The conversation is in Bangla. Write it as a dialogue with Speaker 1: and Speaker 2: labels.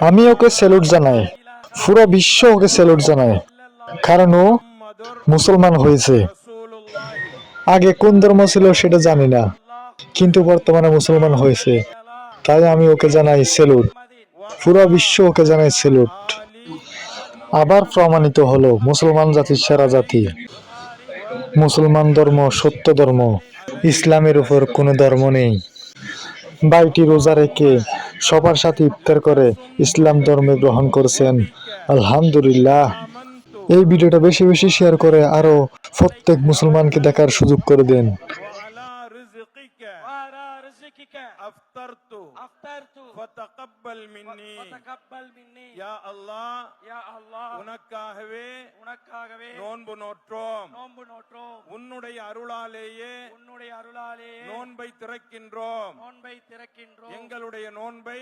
Speaker 1: আমি ওকে স্যালুট জানাই, পুরো বিশ্ব ওকে স্যালুট জানায়, কারণ ও মুসলমান হয়েছে। আগে কোন ধর্ম ছিল সেটা জানি না, কিন্তু বর্তমানে মুসলমান হয়েছে, তাই আমি ওকে জানাই স্যালুট। পুরো বিশ্ব ওকে জানাই স্যালুট। আবার প্রমাণিত হলো মুসলমান জাতির সেরা জাতি। মুসলমান ধর্ম সত্য ধর্ম, ইসলামের উপর কোনো ধর্ম নেই। ভাইটি রোজা রেখে সবার সাথে ইফতার করে ইসলাম ধর্মে গ্রহণ করেছেন, আলহামদুলিল্লাহ। এই ভিডিওটা বেশি বেশি শেয়ার করে আরো প্রত্যেক মুসলমানকে দেখার সুযোগ করে দেন।
Speaker 2: உன்னுடைய அருளாலேயே நோன்பை திறக்கின்றோம். எங்களுடைய நோன்பை